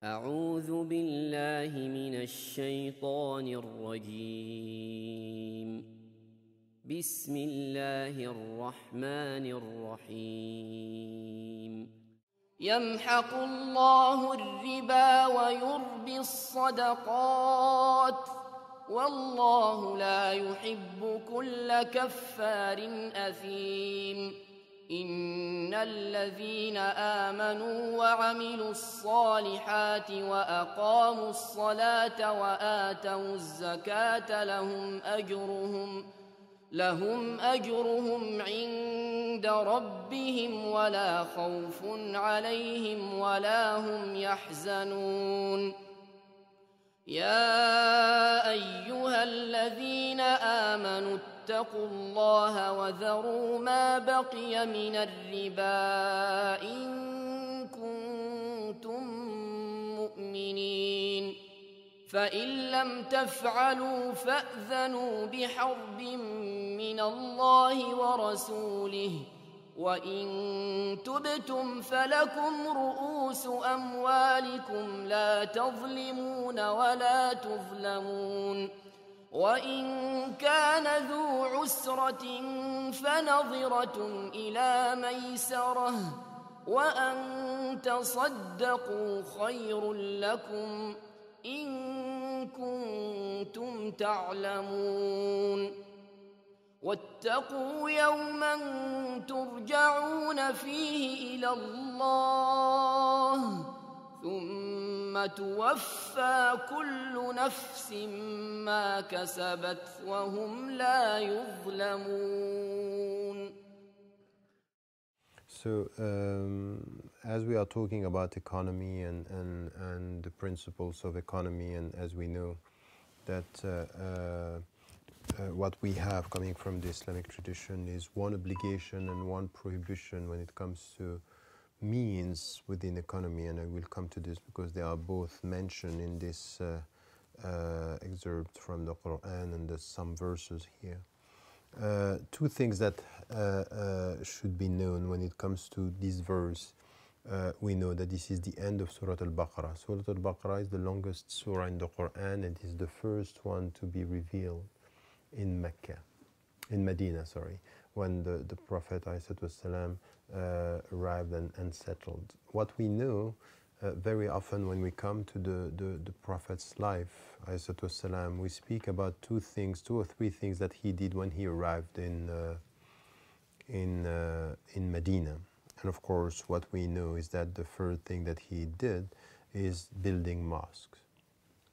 أعوذ بالله من الشيطان الرجيم. بسم الله الرحمن الرحيم. يمحق الله الربا ويربي الصدقات والله لا يحب كل كفار أثيم. إن الذين آمنوا وعملوا الصالحات وأقاموا الصلاة وآتوا الزكاة لهم أجرهم عند ربهم ولا خوف عليهم ولا هم يحزنون. يا أيها الذين آمنوا اتقوا الله وذروا ما بقي من الربا إن كنتم مؤمنين، فإن لم تفعلوا فأذنوا بحرب من الله ورسوله، وإن تبتم فلكم رؤوس أموالكم لا تظلمون ولا تظلمون، وإن كان ذو عسرة فنظرة إلى ميسرة، وأن تصدقوا خير لكم إن كنتم تعلمون. واتقوا يوما ترجعون فيه إلى الله ثم توفى كل نفس ما كسبت وهم لا يظلمون. So, as we are talking about economy and the principles of economy, and as we know that what we have coming from the Islamic tradition is one obligation and one prohibition when it comes to means within economy, and I will come to this because they are both mentioned in this excerpt from the Quran, and there's some verses here. Two things that should be known when it comes to this verse. We know that this is the end of Surah Al-Baqarah. Surah Al-Baqarah is the longest surah in the Quran, and is the first one to be revealed in Medina, when the Prophet ﷺ arrived and settled. What we know very often when we come to the Prophet's life ﷺ, we speak about two or three things that he did when he arrived in Medina. And of course, what we know is that the first thing that he did is building mosques.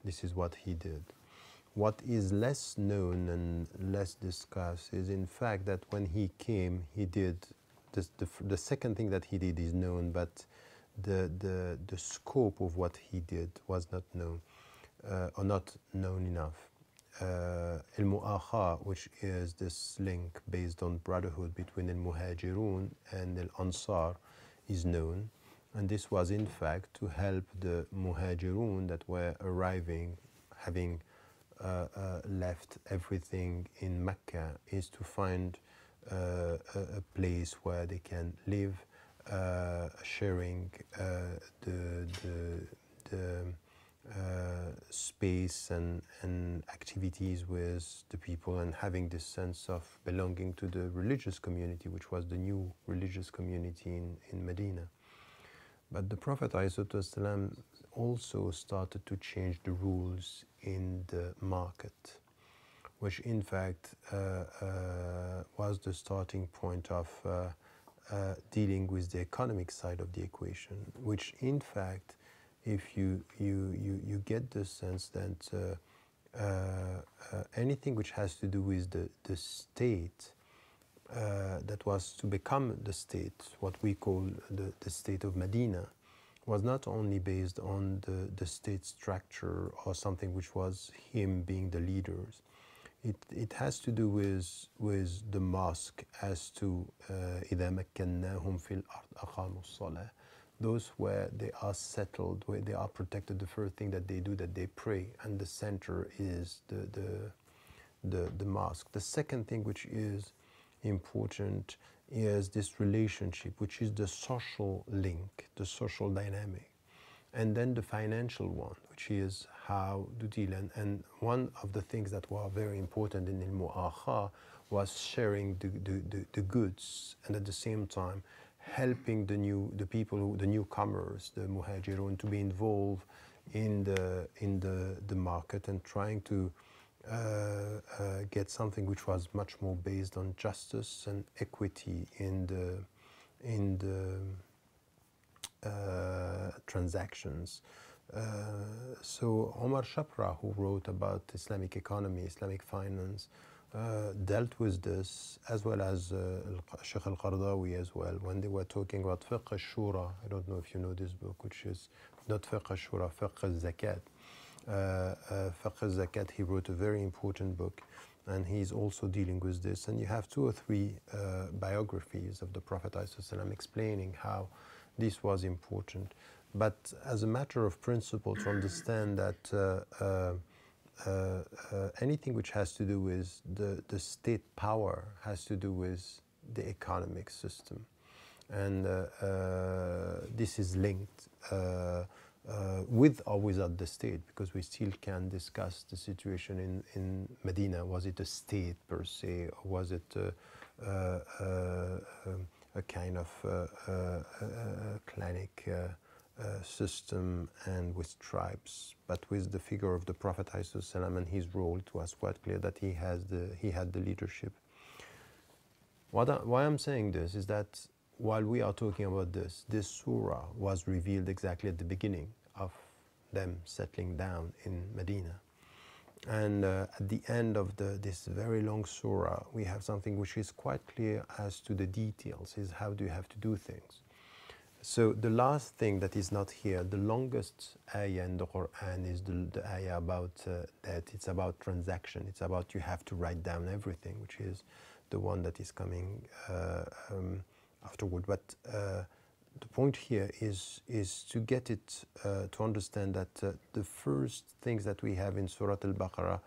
This is what he did. What is less known and less discussed is, in fact, that when he came, he did this, the second thing that he did is known, but the scope of what he did was not known, or not known enough. Al-Mu'akha, which is this link based on brotherhood between Al-Muhajirun and Al-Ansar, is known, and this was in fact to help the Muhajirun that were arriving, having left everything in Mecca, is to find a place where they can live, sharing the space and activities with the people, and having this sense of belonging to the religious community, which was the new religious community in Medina. But the Prophet ﷺ also started to change the rules in the market, which in fact was the starting point of dealing with the economic side of the equation, which in fact, if you get the sense that anything which has to do with the state, that was to become the state, what we call the state of Medina, was not only based on the state structure or something which was him being the leaders. It has to do with the mosque, as to إِذَا مَكَّنَّاهُمْ فِي الْأَرْضِ أَقَامُوا الصَّلَاةَ. Those where they are settled, where they are protected, the first thing that they do, that they pray, and the center is the mosque. The second thing which is important is this relationship, which is the social link, the social dynamic. and then the financial one, which is how to deal. And one of the things that were very important in al-mu'akha was sharing the goods, and at the same time helping the people, the newcomers, the muhajirun, to be involved in the market, and trying to get something which was much more based on justice and equity in the transactions. So Omar Shapra, who wrote about Islamic economy, Islamic finance, dealt with this, as well as Sheikh al-Qardawi as well, when they were talking about fiqh al-shura. I don't know if you know this book, which is not fiqh al-shura, fiqh al-zakat. Fiqh al-zakat, he wrote a very important book, and he's also dealing with this. And you have 2 or 3 biographies of the Prophet ﷺ explaining how this was important. But as a matter of principle, to understand that anything which has to do with the state power has to do with the economic system. And this is linked with or without the state, because we still can discuss the situation in Medina. Was it a state per se, or was it a kind of clanic system and with tribes? But with the figure of the Prophet ﷺ and his role, it was quite clear that he had the leadership. Why I'm saying this is that while we are talking about this surah was revealed exactly at the beginning of them settling down in Medina. And at the end of this very long surah, we have something which is quite clear as to the details, is how do you have to do things. So the last thing that is not here, the longest ayah in the Quran is the ayah about that it's about transaction. It's about you have to write down everything, which is the one that is coming afterward. But the point here is to get it, to understand that the first things that we have in Surah Al-Baqarah,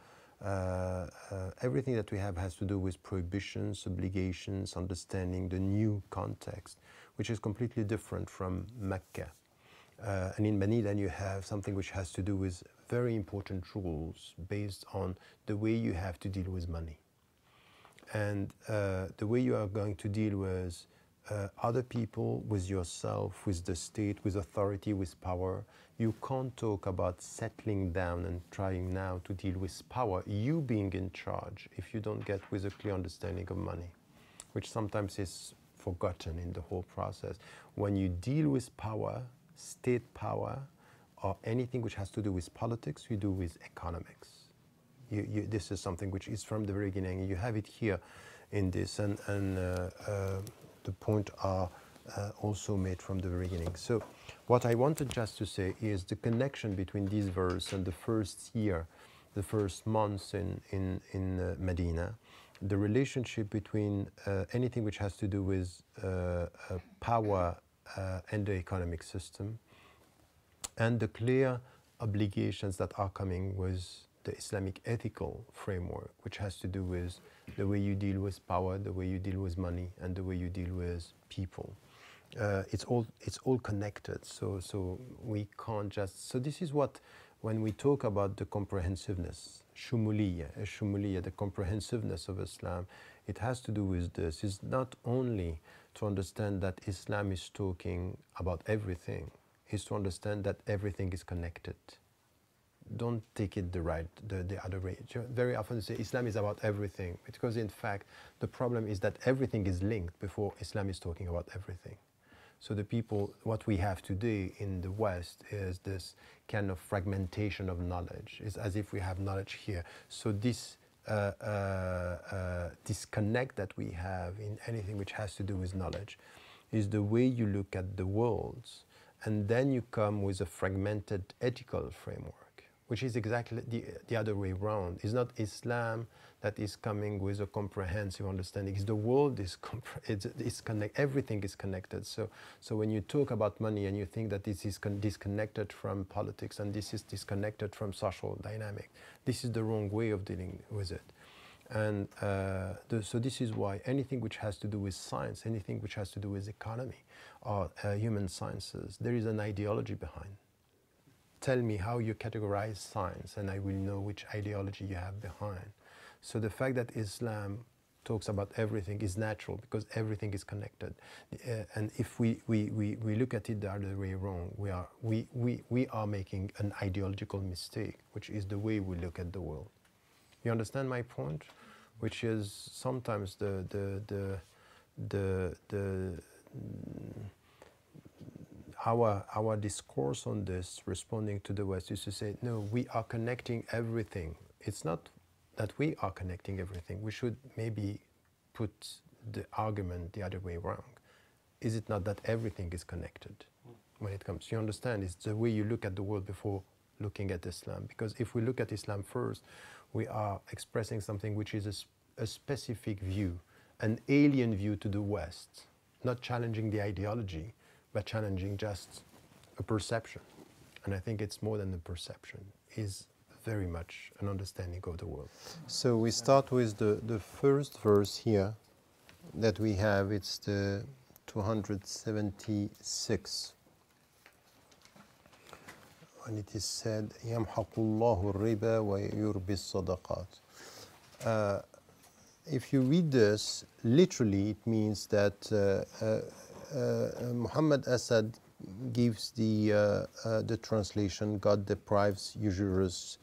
everything that we have has to do with prohibitions, obligations, understanding the new context, which is completely different from Mecca. And in Medina you have something which has to do with very important rules based on the way you have to deal with money. And the way you are going to deal with other people, with yourself, with the state, with authority, with power. You can't talk about settling down and trying now to deal with power, you being in charge, if you don't get with a clear understanding of money, which sometimes is forgotten in the whole process. When you deal with power, state power, or anything which has to do with politics, you do with economics. This is something which is from the very beginning. You have it here in this, and the point are also made from the very beginning. So what I wanted just to say is the connection between this verse and the first year, the first months in Medina, the relationship between anything which has to do with power and the economic system, and the clear obligations that are coming with the Islamic ethical framework, which has to do with the way you deal with power, the way you deal with money, and the way you deal with people. It's all connected. So we can't just. So this is what, when we talk about the comprehensiveness, shumuliyya, the comprehensiveness of Islam, it has to do with this. It's not only to understand that Islam is talking about everything. It's to understand that everything is connected. Don't take it the other way. Very often say Islam is about everything, because in fact the problem is that everything is linked before Islam is talking about everything. So the people, what we have today in the West is this kind of fragmentation of knowledge. It's as if we have knowledge here. So this disconnect that we have in anything which has to do with knowledge is the way you look at the world, and then you come with a fragmented ethical framework, which is exactly the other way around. It's not Islam that is coming with a comprehensive understanding. It's the world is everything is connected. So when you talk about money and you think that this is disconnected from politics and this is disconnected from social dynamic, this is the wrong way of dealing with it. And so this is why anything which has to do with science, anything which has to do with economy or human sciences, there is an ideology behind. tell me how you categorize science, and I will know which ideology you have behind. So the fact that Islam talks about everything is natural because everything is connected. And if we look at it the other way wrong, we are making an ideological mistake, which is the way we look at the world. You understand my point? Which is sometimes our discourse on this, responding to the West, is to say, no, we are connecting everything. It's not that we are connecting everything. We should maybe put the argument the other way around. Is it not that everything is connected when it comes? You understand? It's the way you look at the world before looking at Islam. Because if we look at Islam first, we are expressing something which is a specific view, an alien view to the West, not challenging the ideology, but challenging just a perception. And I think it's more than a perception, is very much an understanding of the world. So we start with the first verse here that we have. It's the 276. And it is said, يَمْحَقُ اللَّهُ الرِّبَى وَيُرْبِي الصَّدَقَاتِ. If you read this, literally it means that Muhammad Asad gives the translation, God deprives usurers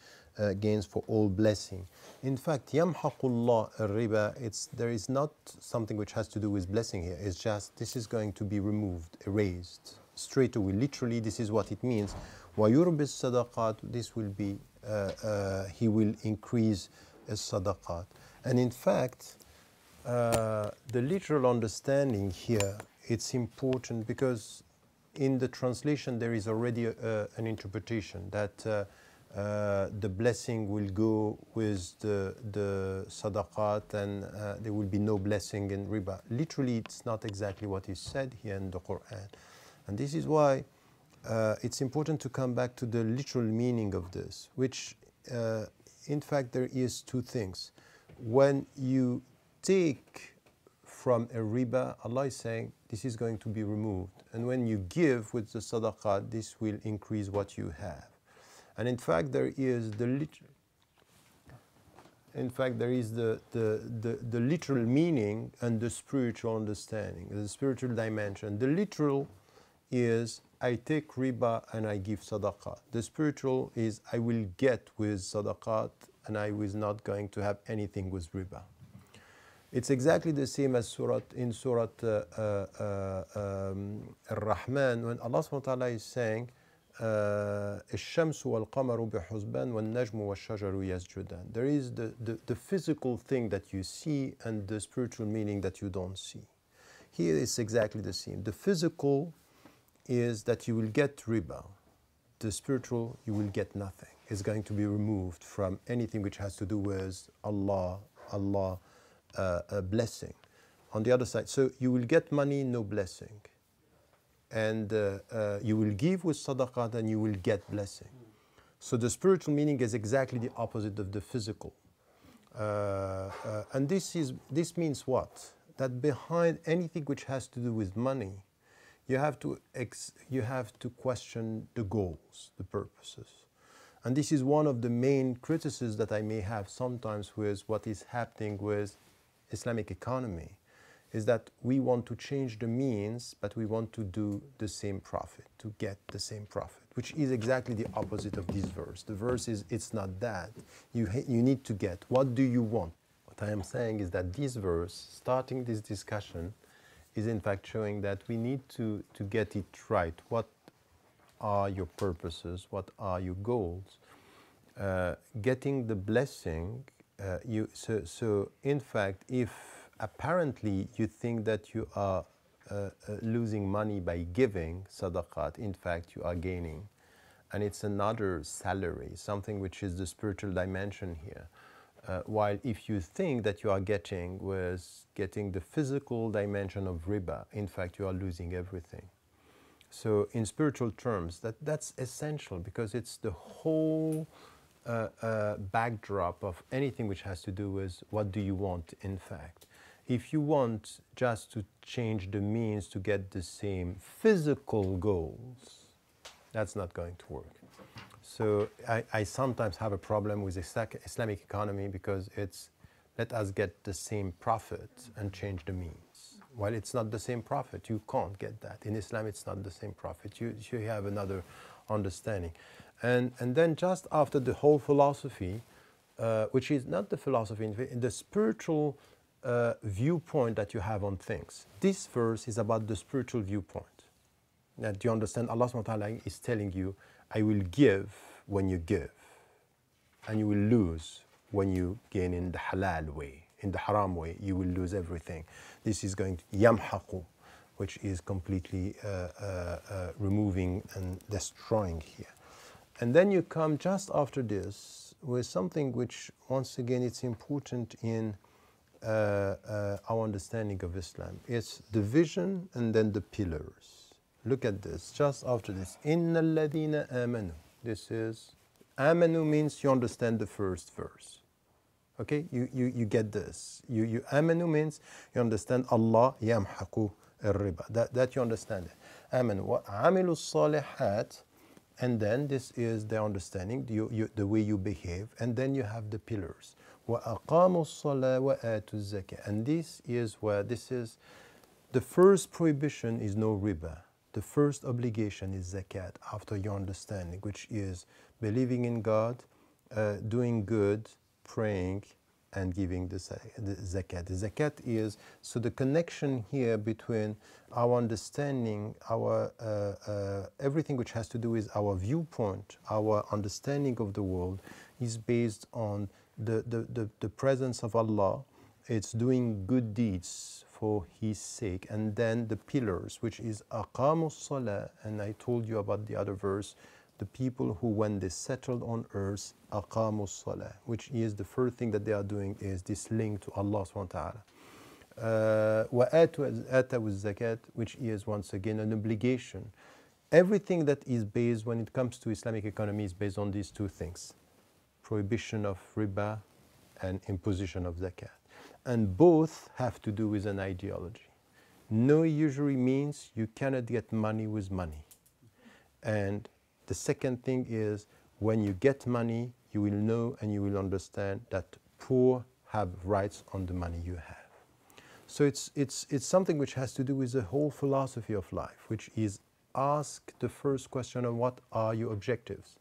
gains for all blessing. In fact, يَمْحَقُ اللَّهُ الرِّبَى, there is not something which has to do with blessing here. It's just, this is going to be removed, erased, straight away. Literally, this is what it means. وَيُرْبِي الصَّدَقَاتِ, this will be, he will increase الصَّدَقَات. And in fact, the literal understanding here, it's important because in the translation there is already an interpretation that the blessing will go with the sadaqat and there will be no blessing in riba. Literally, it's not exactly what is said here in the Quran. And this is why it's important to come back to the literal meaning of this, which in fact there is two things. When you take from a riba, Allah is saying this is going to be removed. And when you give with the sadaqah, this will increase what you have. And in fact, there is the literal. In fact, there is the literal meaning and the spiritual understanding, the spiritual dimension. The literal is I take riba and I give sadaqah. The spiritual is I will get with sadaqat and I was not going to have anything with riba. It's exactly the same as in Surah Ar-Rahman, when Allah subhanahu wa ta'ala is saying, الشمس والقمر بحسبان والنجم والشجر يسجدان. There is the physical thing that you see and the spiritual meaning that you don't see. Here it's exactly the same. The physical is that you will get riba. The spiritual, you will get nothing. It's going to be removed from anything which has to do with Allah, a blessing. On the other side, so you will get money, no blessing. And you will give with sadaqat and you will get blessing. So the spiritual meaning is exactly the opposite of the physical. And this means what? That behind anything which has to do with money, you have to question the goals, the purposes. And this is one of the main criticisms that I may have sometimes with what is happening with Islamic economy, is that we want to change the means, but we want to do the same profit, to get the same profit, which is exactly the opposite of this verse. The verse is, it's not that. You need to get. What do you want? What I am saying is that this verse, starting this discussion, is in fact showing that we need to get it right. What are your purposes? What are your goals? Getting the blessing, so in fact, if apparently you think that you are losing money by giving sadaqat, in fact you are gaining. And it's another salary, something which is the spiritual dimension here. While if you think that you are getting the physical dimension of riba, in fact you are losing everything. So in spiritual terms, that's essential because it's the whole backdrop of anything which has to do with what do you want in fact. If you want just to change the means to get the same physical goals, that's not going to work. So I sometimes have a problem with Islamic economy because it's let us get the same profit and change the means. Well, it's not the same profit. You can't get that. In Islam, it's not the same profit. You have another understanding. And then just after the whole philosophy, which is not the philosophy, the spiritual viewpoint that you have on things. This verse is about the spiritual viewpoint. That you understand Allah subhanahu wa ta'ala is telling you, I will give when you give, and you will lose when you gain in the halal way. In the haram way, you will lose everything. This is going to yamhaqu, which is completely removing and destroying here. And then you come just after this with something which, once again, it's important in our understanding of Islam. It's the vision and then the pillars. Look at this, just after this. Inna alladhina amanu. This is, amanu means you understand the first verse. Okay, you get this. You amanu means you understand Allah yamhaqu al-riba. That you understand it. Amanu wa amilu salihat. And then this is the understanding, the way you behave. And then you have the pillars. وَأَقَامُوا الصَّلَاةَ وَآتُوا الزَّكَاةَ. And this is where the first prohibition is no riba. The first obligation is zakat, after your understanding, which is believing in God, doing good, praying, and giving the zakat. The zakat is, so the connection here between our understanding, our everything which has to do with our viewpoint, our understanding of the world, is based on the presence of Allah. It's doing good deeds for His sake. And then the pillars, which is aqamu salah, and I told you about the other verse, the people who, when they settled on earth, aqamu salah, which is the first thing that they are doing is this link to Allah subhanahu wa ta'ala. Wa atawu zakat, which is once again an obligation. Everything that is based, when it comes to Islamic economy, is based on these two things: prohibition of riba and imposition of zakat. And both have to do with an ideology. No usury means you cannot get money with money. And the second thing is, when you get money, you will know and you will understand that poor have rights on the money you have. So it's something which has to do with the whole philosophy of life, which is ask the first question of what are your objectives.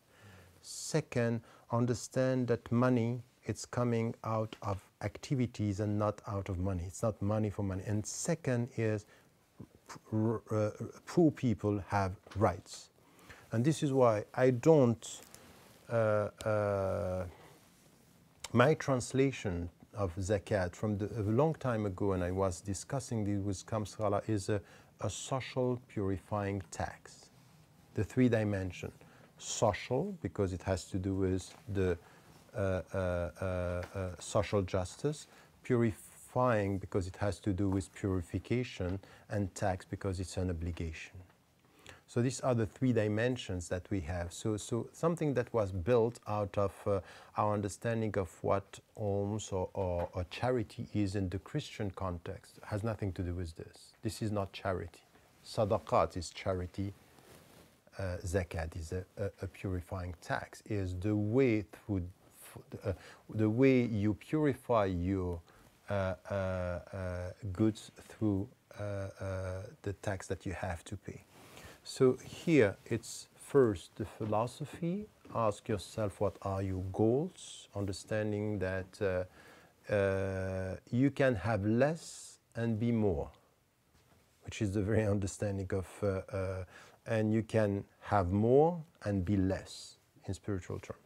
Second, understand that money, it's coming out of activities and not out of money. It's not money for money. And second is poor people have rights. And this is why I don't, my translation of zakat from a long time ago, when I was discussing this with Kamsala, is a social purifying tax. The three dimension. Social, because it has to do with the social justice. Purifying, because it has to do with purification. And tax, because it's an obligation. So these are the three dimensions that we have. So something that was built out of our understanding of what alms or charity is in the Christian context has nothing to do with this. This is not charity. Sadaqat is charity. Zakat is a purifying tax. Is the way through the way you purify your goods through the tax that you have to pay. So here it's first the philosophy. Ask yourself what are your goals, understanding that you can have less and be more, which is the very understanding of, and you can have more and be less in spiritual terms.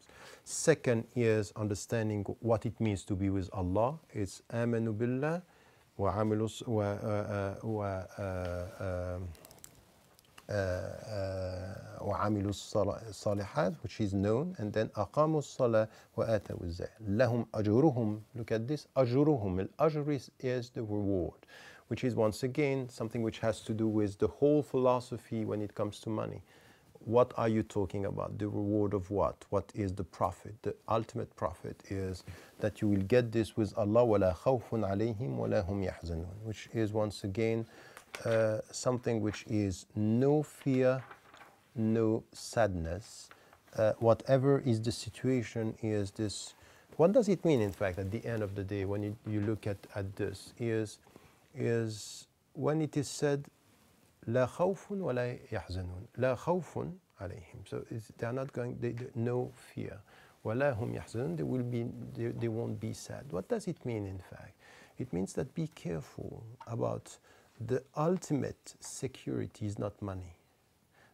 Second is understanding what it means to be with Allah. It's amanu billah wa amilus وعملوا الصالحات, which is known, and then أقاموا الصلاة وآتوا الزكاة لهم أجرهم. Look at this, أجرهم. الأجر is the reward, which is once again something which has to do with the whole philosophy when it comes to money. What are you talking about? The reward of what? What is the profit? The ultimate profit is that you will get this with Allah. ولا خوف عليهم ولا هم يحزنون, which is once again something which is no fear, no sadness, whatever is the situation is this. What does it mean, in fact, at the end of the day, when you look at this, is when it is said, لا خوف ولا يحزنون. لا خوف عليهم. So they are not going, no fear. ولا هم يحزنون. They won't be sad. What does it mean, in fact? It means that be careful about the ultimate security is not money.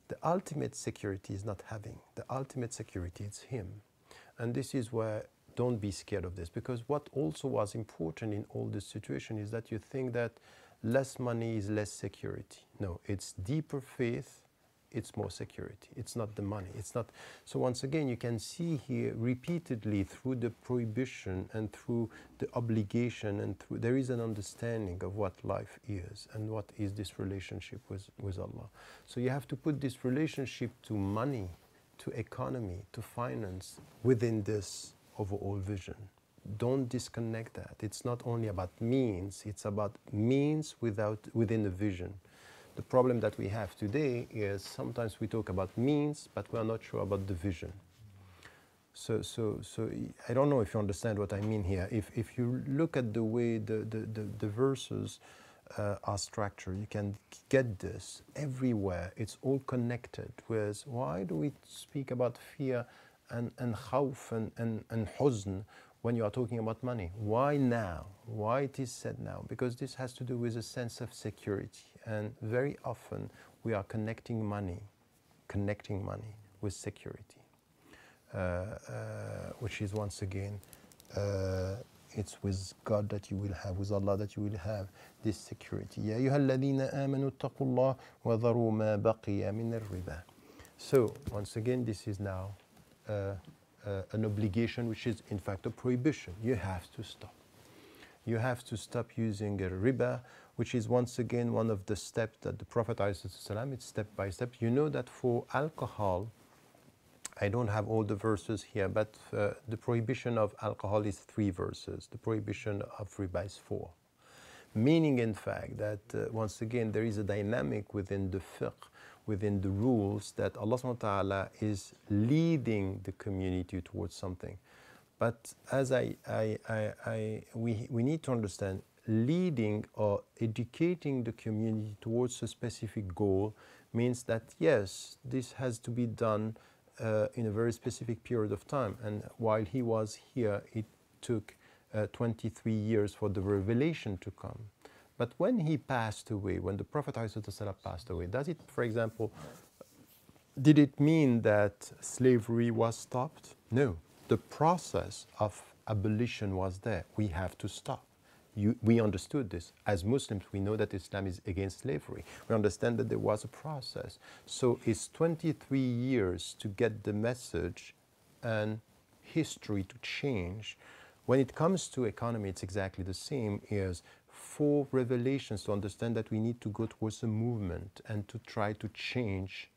The ultimate security is not having. The ultimate security is him. And this is where, don't be scared of this, because what also was important in all this situation is that you think that less money is less security. No, it's deeper faith, it's more security. It's not the money. It's not. So once again, you can see here repeatedly through the prohibition and through the obligation and through, there is an understanding of what life is and what is this relationship with Allah. So you have to put this relationship to money, to economy, to finance within this overall vision. Don't disconnect that. It's not only about means, it's about means within the vision. The problem that we have today is sometimes we talk about means, but we are not sure about the vision. So I don't know if you understand what I mean here. If you look at the way the verses are structured, you can get this everywhere. It's all connected with, why do we speak about fear and khawf and huzn when you are talking about money? Why now? Why it is said now? Because this has to do with a sense of security. And very often we are connecting money with security, which is once again, it's with God that you will have, with Allah that you will have this security. يا أيها الذين آمنوا اتقوا الله وذروا ما بقي من الربا. So once again, this is now an obligation, which is in fact a prohibition. You have to stop. You have to stop using a riba, which is once again one of the steps that the Prophet ﷺ, it's step by step. You know that for alcohol, I don't have all the verses here, but the prohibition of alcohol is 3 verses. The prohibition of riba is 4. Meaning, in fact, that once again, there is a dynamic within the fiqh, within the rules, that Allah subhanahu wa ta'ala is leading the community towards something. But as we need to understand, leading or educating the community towards a specific goal means that yes, this has to be done in a very specific period of time. And while he was here, it took 23 years for the revelation to come. But when he passed away, when the Prophet ﷺ passed away, does it, for example, did it mean that slavery was stopped? No. The process of abolition was there. We have to stop. We understood this. As Muslims, we know that Islam is against slavery. We understand that there was a process. So it's 23 years to get the message and history to change. When it comes to economy, it's exactly the same. Is 4 revelations to understand that we need to go towards a movement and to try to change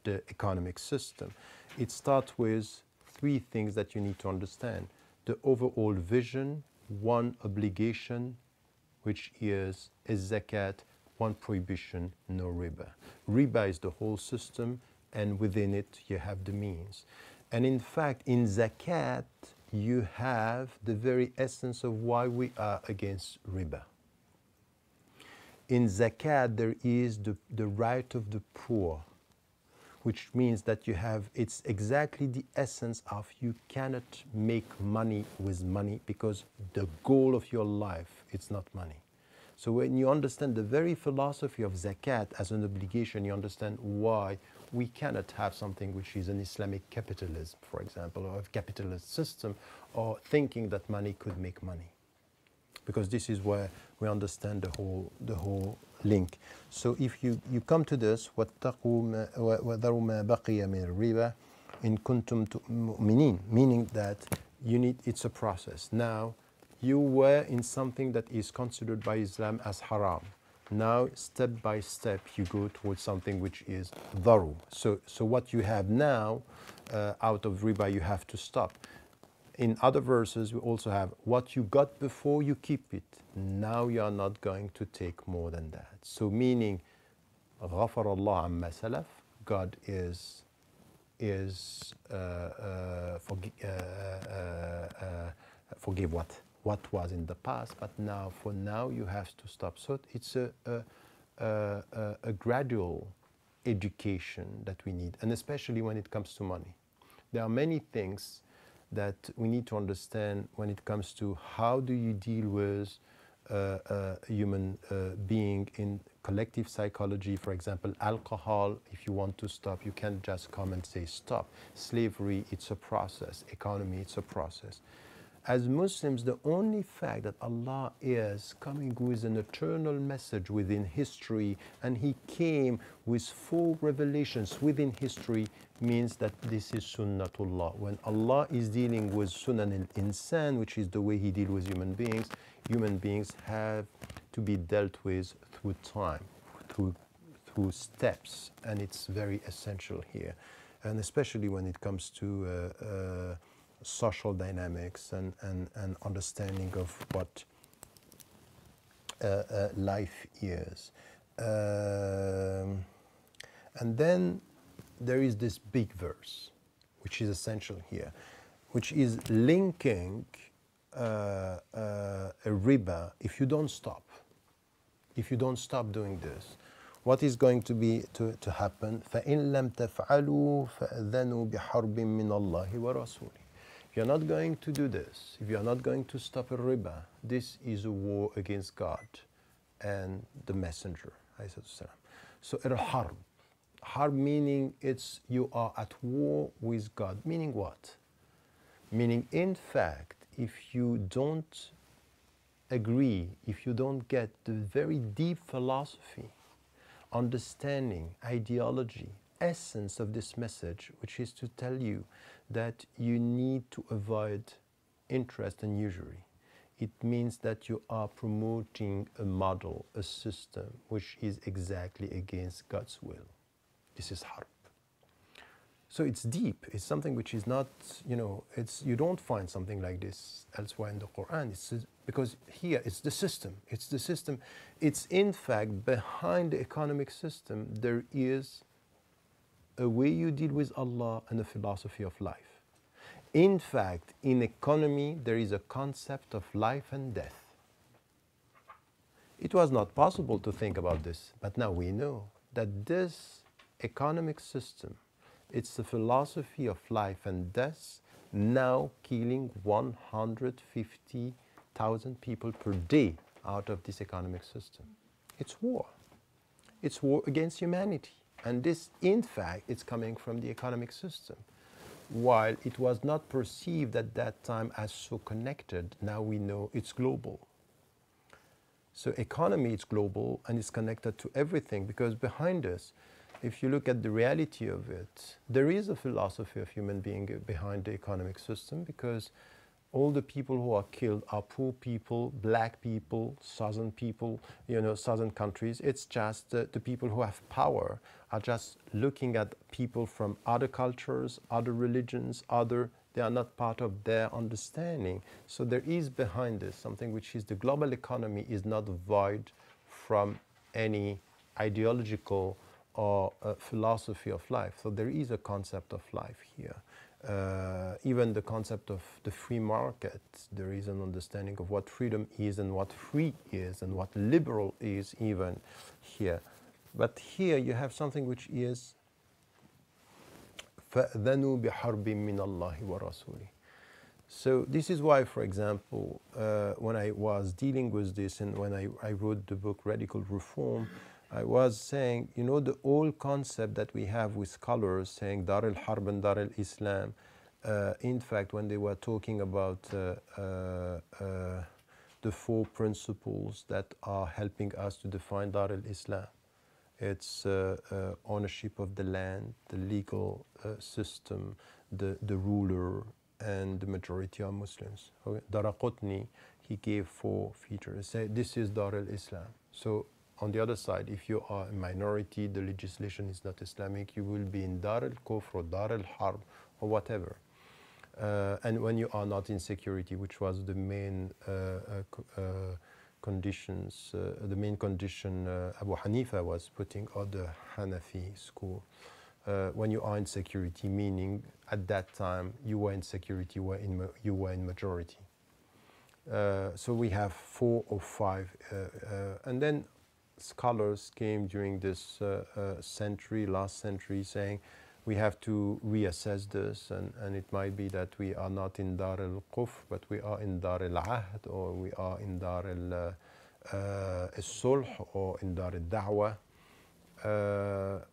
the economic system. It starts with 3 things that you need to understand. The overall vision, 1 obligation, which is a zakat, 1 prohibition, no riba. Riba is the whole system, and within it you have the means. And in fact, in zakat, you have the very essence of why we are against riba. In zakat, there is the right of the poor, which means that you have, it's exactly the essence of you cannot make money with money, because the goal of your life, it's not money. So when you understand the very philosophy of zakat as an obligation, you understand why we cannot have something which is an Islamic capitalism, for example, or a capitalist system, or thinking that money could make money. Because this is where we understand the whole link. So if you come to this, وَاتَّقُوا وَذَرُوا مَا بَقِيَ مِنَ الرِّبَا إِن كُنتُم مُؤْمِنِينَ, meaning that you need, it's a process. Now, you were in something that is considered by Islam as haram. Now, step by step, you go towards something which is dharu. So what you have now, out of riba, you have to stop. In other verses, we also have what you got before, you keep it. Now you are not going to take more than that. So meaning, غَفَرَ اللَّهُ عَمَّا سَلَفَ, God is is forgive what was in the past, but now, for now, you have to stop. So it's a gradual education that we need, and especially when it comes to money. There are many things that we need to understand when it comes to how do you deal with a human being in collective psychology. For example, alcohol, if you want to stop, you can't just come and say stop. Slavery, it's a process. Economy, it's a process. As Muslims, the only fact that Allah is coming with an eternal message within history, and He came with full revelations within history, means that this is Sunnatullah. When Allah is dealing with Sunan al-Insan, which is the way He deals with human beings have to be dealt with through time, through steps, and it's very essential here. And especially when it comes to social dynamics and understanding of what life is. And then there is this big verse, which is essential here, which is linking a riba. If you don't stop doing this, what is going to be to happen? فَإِن لَمْ تَفْعَلُوا فَأَذَنُوا بِحَرْبٍ مِّنَ اللَّهِ وَرَسُولِهِ. If you're not going to do this, if you're not going to stop a riba, this is a war against God and the Messenger. So al-harb. Harb meaning it's you are at war with God. Meaning what? Meaning, in fact, if you don't agree, if you don't get the very deep philosophy, understanding, ideology, essence of this message, which is to tell you that you need to avoid interest and usury. It means that you are promoting a model, a system, which is exactly against God's will. This is harb. So it's deep. It's something which is not, you don't find something like this elsewhere in the Quran. Because here it's the system. It's the system. It's in fact behind the economic system, there is a way you deal with Allah and a philosophy of life. In fact, in economy, there is a concept of life and death. It was not possible to think about this, but now we know that this economic system, it's the philosophy of life and death, now killing 150,000 people per day out of this economic system. It's war. It's war against humanity. And this, in fact, it's coming from the economic system. While it was not perceived at that time as so connected, now we know it's global. So economy is global and it's connected to everything, because behind us, if you look at the reality of it, there is a philosophy of human being behind the economic system, because all the people who are killed are poor people, black people, southern people, southern countries. It's just the people who have power are just looking at people from other cultures, other religions, they are not part of their understanding. So there is behind this something which is the global economy is not void from any ideological or philosophy of life. So there is a concept of life here. Even the concept of the free market, there is an understanding of what freedom is and what free is and what liberal is even here. But here you have something which is فَأْذَنُوا بِحَرْبٍ مِّنَ اللَّهِ وَرَسُولِهِ. So this is why, for example, when I was dealing with this and when I wrote the book Radical Reform, I was saying, the old concept that we have with scholars saying Dar al-Harb and Dar al-Islam, in fact, when they were talking about the 4 principles that are helping us to define Dar al-Islam, it's ownership of the land, the legal system, the ruler, and the majority are Muslims. Okay? Daraqutni, he gave 4 features. Say, this is Dar al-Islam. So on the other side, if you are a minority, the legislation is not Islamic, you will be in Dar al-Kufr or Dar al-Harb or whatever. And when you are not in security, which was the main conditions, the main condition Abu Hanifa was putting on the Hanafi school. when you are in security, meaning at that time you were in security, you were in majority. So we have 4 or 5, and then scholars came during this century, last century, saying we have to reassess this, and it might be that we are not in Dar al-Quf, but we are in Dar al-Ahd, or we are in Dar al-Sulh, or in Dar al-Da'wah.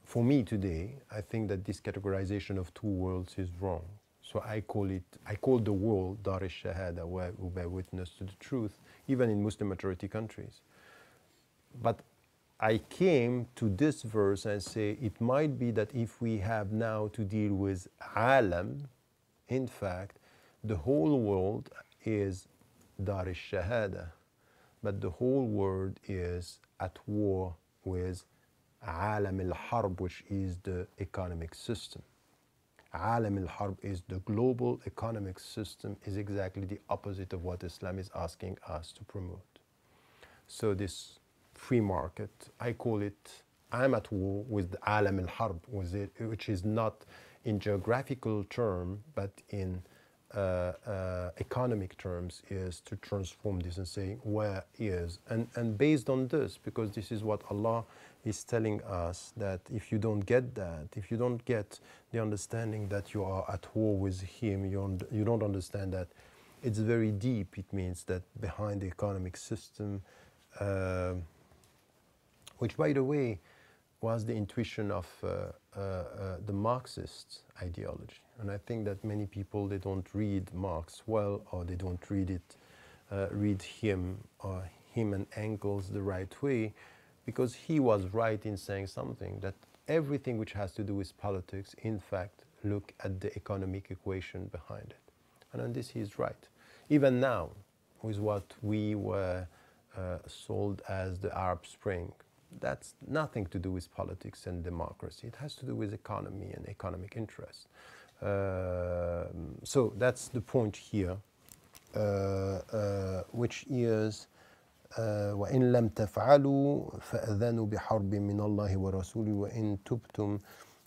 For me today, I think that this categorization of 2 worlds is wrong. So I call the world Dar al-Shahada, where we bear witness to the truth, even in Muslim majority countries. But I came to this verse and say it might be that if we have now to deal with alam, in fact, the whole world is Dar al-Shahada, but the whole world is at war with alam al-Harb, which is the economic system. Alam al-Harb is the global economic system, is exactly the opposite of what Islam is asking us to promote. So this free market, I call it, I'm at war with the Alam al-Harb, which is not in geographical term, but in economic terms, is to transform this and say, where is? And based on this, because this is what Allah is telling us, that if you don't get that, if you don't get the understanding that you are at war with Him, you don't understand that it's very deep. It means that behind the economic system, which, by the way, was the intuition of the Marxist ideology. And I think that many people, they don't read Marx well, or they don't read him and Engels the right way, because he was right in saying something, that everything which has to do with politics, in fact, look at the economic equation behind it. And on this he is right. Even now, with what we were sold as the Arab Spring, that's nothing to do with politics and democracy. It has to do with economy and economic interest. So that's the point here, which is وَإِن لَمْ تَفْعَلُوا فَأَذَنُوا بِحَرْبٍ مِّنَ اللَّهِ وَرَسُولِهِ وَإِن تُبْتُمْ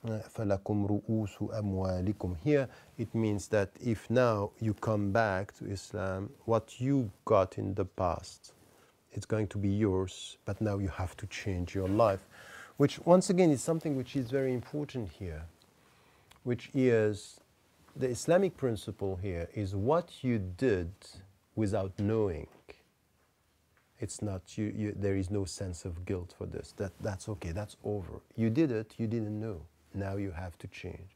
فَلَكُمْ رُؤُوسُ أَمْوَالِكُمْ. Here it means that if now you come back to Islam, what you got in the past, it's going to be yours, but now you have to change your life, which once again is something which is very important here, which is the Islamic principle here is what you did without knowing. It's not, there is no sense of guilt for this. That's okay, that's over. You did it, you didn't know. Now you have to change.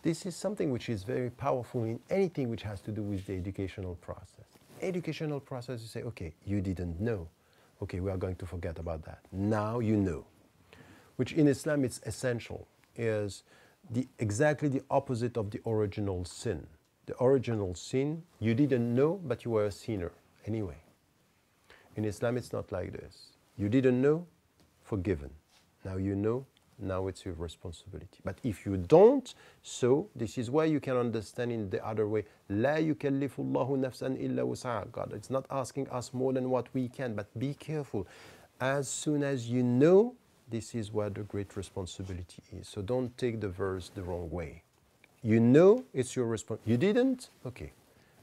This is something which is very powerful in anything which has to do with the educational process. Educational process, you say, okay, you didn't know. Okay, we are going to forget about that. Now you know. Which in Islam it's essential, is exactly the opposite of the original sin. The original sin, you didn't know, but you were a sinner anyway. In Islam, it's not like this. You didn't know, forgiven. Now you know, now it's your responsibility. But if you don't, so this is why you can understand in the other way. لا يكلف الله نفسا إلا وسعها. God, it's not asking us more than what we can, but be careful. As soon as you know, this is where the great responsibility is. So don't take the verse the wrong way. You know, it's your responsibility. You didn't? Okay.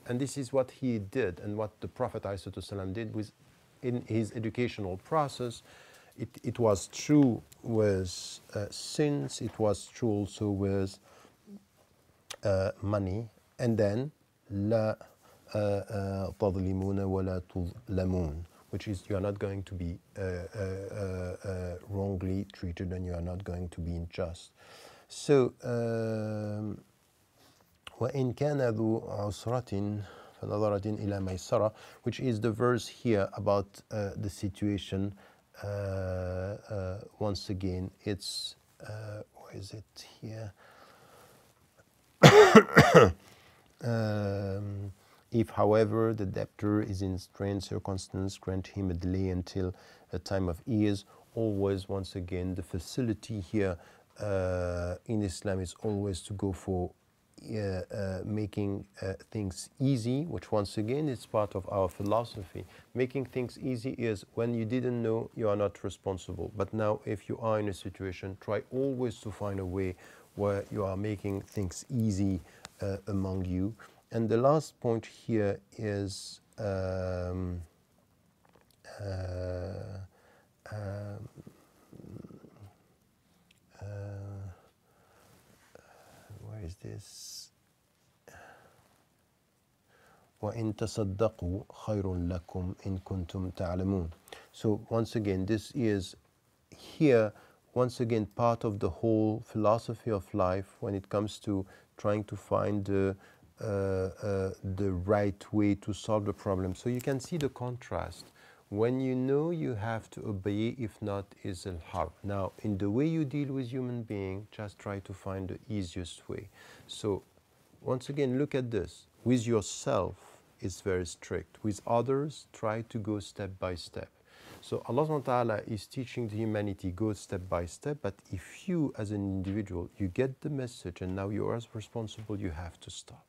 And this is what he did, and what the Prophet ﷺ did with in his educational process. It was true with sins, it was true also with money, and then لا تظلمون ولا تظلمون, which is you are not going to be wrongly treated, and you are not going to be unjust. So وإن كان ذو عسرة فنظرة إلى ميسرة, which is the verse here about the situation. Once again, it's where is it here? If, however, the debtor is in strained circumstance, grant him a delay until a time of ease. Always, once again, the facility here in Islam is always to go for making things easy, which once again is part of our philosophy. Making things easy is when you didn't know, you are not responsible. But now if you are in a situation, try always to find a way where you are making things easy among you. And the last point here is where is this? وَإِن تَصَدَّقُوا خَيْرٌ لَكُمْ إِن كُنتُمْ تَعْلَمُونَ. So once again, this is here, once again, part of the whole philosophy of life when it comes to trying to find the right way to solve the problem. So you can see the contrast. When you know, you have to obey, if not, is al-harb. Now, in the way you deal with human being, just try to find the easiest way. So once again, look at this. With yourself, it's very strict. With others, try to go step by step. So Allah subhanahu wa ta'ala is teaching the humanity, go step by step, but if you as an individual, you get the message and now you are responsible, you have to stop.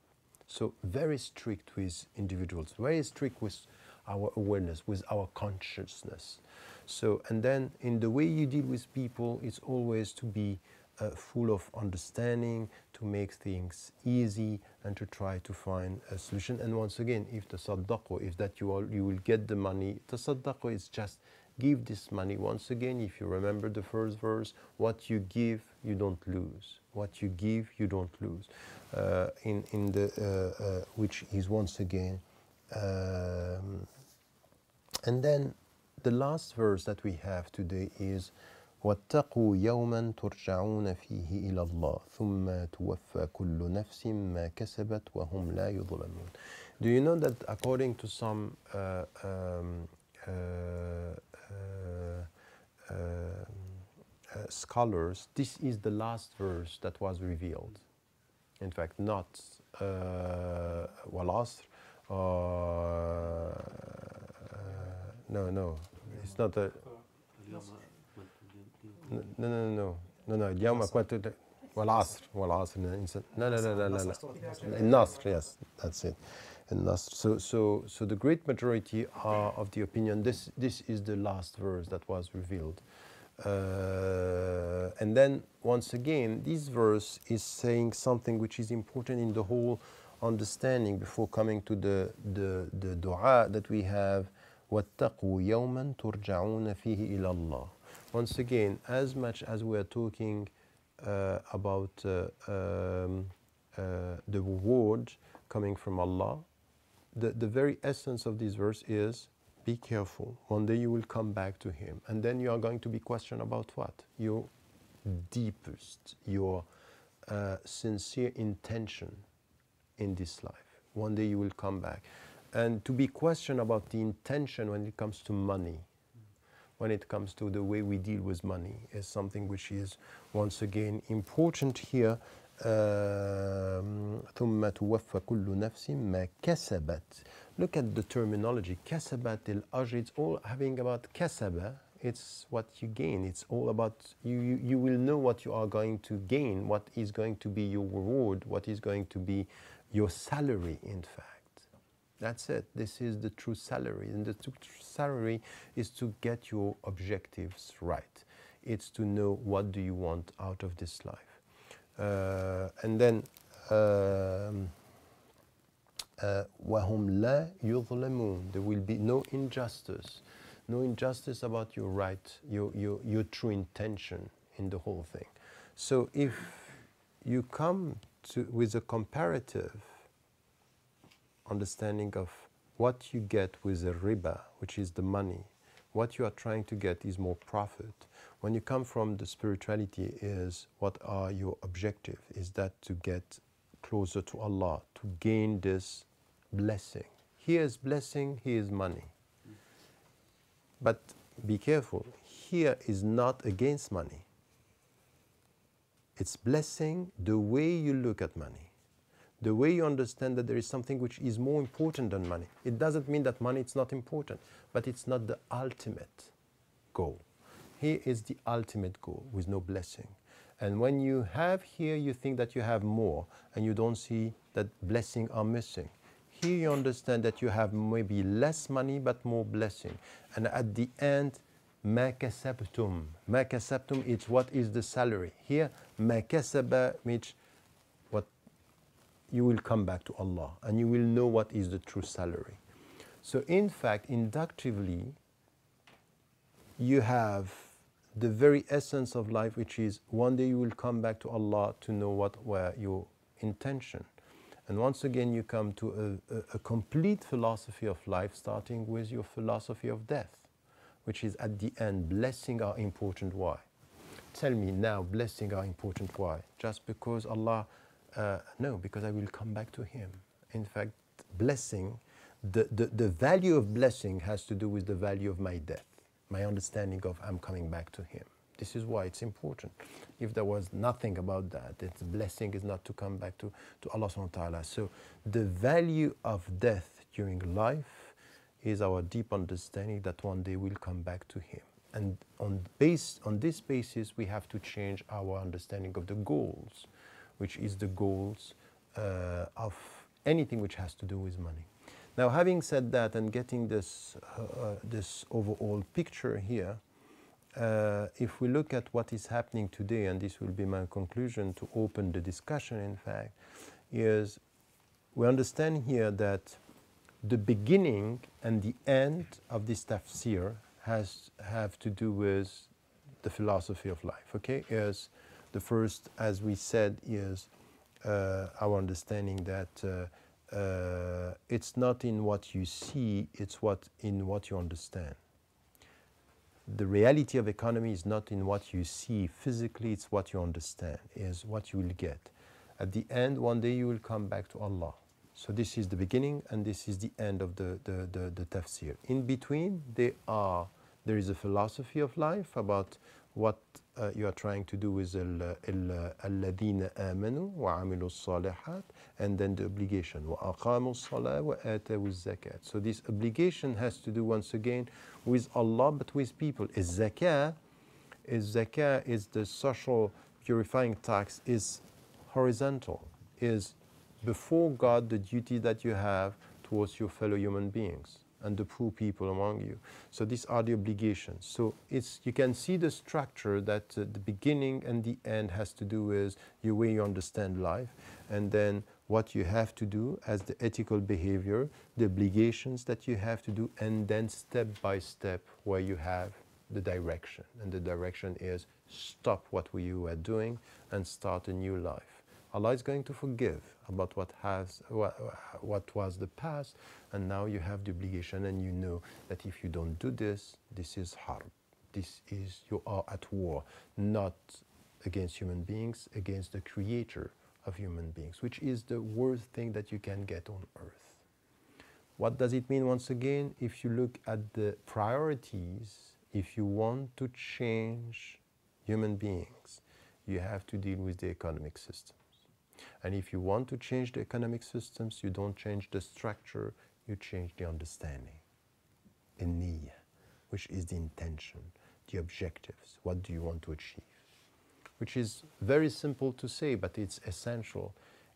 So very strict with individuals, very strict with our awareness, with our consciousness. So, and then in the way you deal with people, it's always to be full of understanding, to make things easy, and to try to find a solution. And once again, if the tasaddaqu, if that you will get the money, tasaddaqu is just give this money. Once again, if you remember the first verse, what you give, you don't lose. What you give, you don't lose. Which is once again. And then the last verse that we have today is وَاتَّقُوا يَوْمًا تُرْجَعُونَ فِيهِ إِلَى اللَّهِ ثُمَّ تُوَفَّى كُلُّ نَفْسٍ مَا كَسَبَتْ وَهُمْ لَا يُظْلَمُونَ. Do you know that according to some scholars, this is the last verse that was revealed? In fact, not وَالْعَصْرِ no, it's not a... No. اليوم أكملت والعصر no. النصر, yes, that's it. النصر. So the great majority are of the opinion this is the last verse that was revealed. And then once again, this verse is saying something which is important in the whole understanding before coming to the dua that we have. وَاتَّقُوا يَوْمًا تُرْجَعُونَ فِيهِ إِلَى اللَّهِ. Once again, as much as we are talking about the reward coming from Allah, the very essence of this verse is be careful. One day you will come back to Him, and then you are going to be questioned about what? Your deepest, your sincere intention in this life. One day you will come back. And to be questioned about the intention when it comes to money, when it comes to the way we deal with money, is something which is once again important here. ثُمَّ تُوَفَّى كُلُّ نَفْسٍ مَا كَسَبَتْ. Look at the terminology. كَسَبَتْ الْأَجْرِ. It's all having about kasaba. It's what you gain. It's all about you will know what you are going to gain, what is going to be your reward, what is going to be your salary, in fact. That's it. This is the true salary. And the true salary is to get your objectives right. It's to know what do you want out of this life. And then وَهُمْ لَا يُظْلَمُونَ. There will be no injustice. No injustice about your right, your true intention in the whole thing. So if you come with a comparative understanding of what you get with a riba, which is the money, what you are trying to get is more profit. When you come from the spirituality is what are your objective? Is that to get closer to Allah, to gain this blessing. Here is blessing, here is money. But be careful, here is not against money. It's blessing the way you look at money. The way you understand that there is something which is more important than money. It doesn't mean that money is not important, but it's not the ultimate goal. Here is the ultimate goal with no blessing. And when you have here, you think that you have more, and you don't see that blessings are missing. Here you understand that you have maybe less money, but more blessing. And at the end, ما كسبتم. ما كسبتم, it's what is the salary. Here, ما كسب means what you will come back to Allah, and you will know what is the true salary. So in fact, inductively, you have the very essence of life, which is one day you will come back to Allah to know what were your intention. And once again, you come to a complete philosophy of life, starting with your philosophy of death, which is at the end, blessing are important. Why? Tell me now, blessing are important. Why? Just because Allah, no, because I will come back to Him. In fact, blessing, the value of blessing has to do with the value of my death, my understanding of I'm coming back to Him. This is why it's important. If there was nothing about that, its blessing is not to come back to Allah subhanahu wa ta'ala. So the value of death during life is our deep understanding that one day we'll come back to Him. And on this basis, we have to change our understanding of the goals, which is the goals of anything which has to do with money. Now, having said that and getting this overall picture here, if we look at what is happening today, and this will be my conclusion to open the discussion, in fact, is we understand here that the beginning and the end of this tafsir have to do with the philosophy of life. Okay, is the first, as we said, is our understanding that it's not in what you see, it's in what you understand. The reality of economy is not in what you see physically, it's what you understand, is what you will get. At the end, one day you will come back to Allah. So this is the beginning and this is the end of the tafsir. In between, there is a philosophy of life about what you are trying to do with الَّذِينَ آمَنُوا وَعَمِلُوا الصَّالِحَاتِ, and then the obligation وَأَقَامُوا الصَّلَاةَ وَآتَوُا الزَّكَاةَ. So this obligation has to do once again with Allah, but with people. Zakah is the social purifying tax, is horizontal, is before God the duty that you have towards your fellow human beings and the poor people among you. So these are the obligations. So you can see the structure that the beginning and the end has to do with the way you understand life, and then what you have to do as the ethical behavior, the obligations that you have to do, and then step by step where you have the direction. And the direction is stop what you are doing and start a new life. Allah is going to forgive about what was the past, and now you have the obligation, and you know that if you don't do this, this is harb. You are at war, not against human beings, against the creator of human beings, which is the worst thing that you can get on earth. What does it mean once again? If you look at the priorities, if you want to change human beings, you have to deal with the economic systems. And if you want to change the economic systems, you don't change the structure, you change the understanding. The niyyah, which is the intention, the objectives. What do you want to achieve? Which is very simple to say, but it's essential.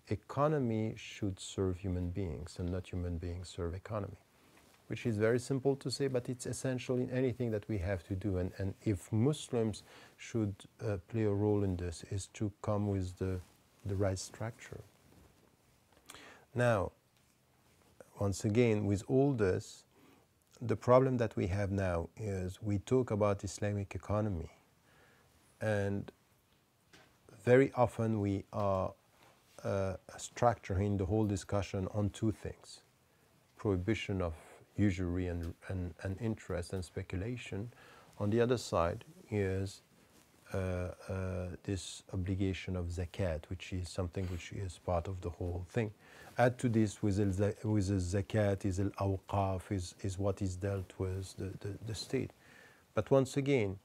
Economy should serve human beings and not human beings serve economy. Which is very simple to say, but it's essential in anything that we have to do. And if Muslims should play a role in this, is to come with the right structure. Now, once again, with all this, the problem that we have now is we talk about Islamic economy, and very often we are structuring the whole discussion on two things: prohibition of usury and interest and speculation. On the other side is this obligation of zakat, which is something which is part of the whole thing. Add to this with the zakat is al-awqaf, is what is dealt with the state. But once again,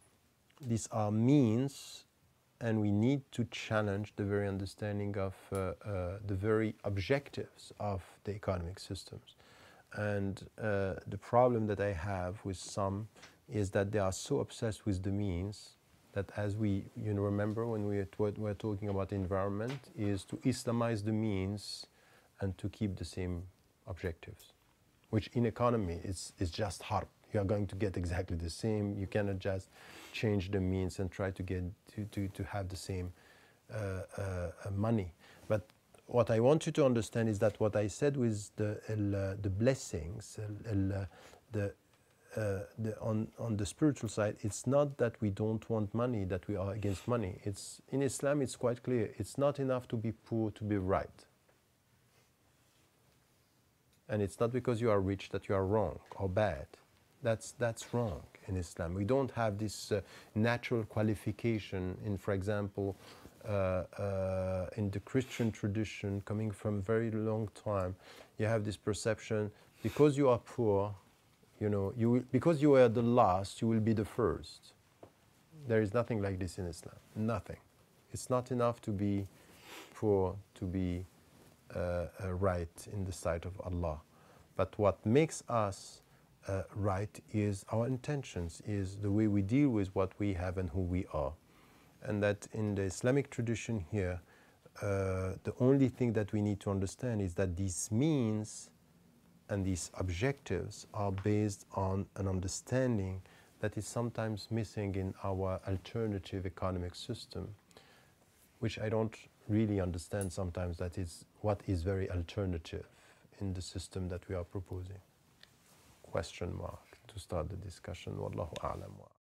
these are means, and we need to challenge the very understanding of the very objectives of the economic systems. And the problem that I have with some is that they are so obsessed with the means that as we, remember when we're talking about environment, is to Islamize the means and to keep the same objectives, which in economy is just harb. You are going to get exactly the same. You cannot just change the means and try to get to have the same money. But what I want you to understand is that what I said with the blessings, on the spiritual side, it's not that we don't want money, that we are against money. It's in Islam, it's quite clear. It's not enough to be poor to be right. And it's not because you are rich that you are wrong or bad. That's wrong in Islam. We don't have this natural qualification in, for example, in the Christian tradition, coming from a very long time. You have this perception, because you are poor, because you are the last, you will be the first. There is nothing like this in Islam. Nothing. It's not enough to be poor to be right in the sight of Allah. But what makes us right is our intentions, is the way we deal with what we have and who we are. And that in the Islamic tradition here, the only thing that we need to understand is that these means and these objectives are based on an understanding that is sometimes missing in our alternative economic system, which I don't really understand sometimes. That is what is very alternative in the system that we are proposing. Question mark to start the discussion. Wallahu a'lam.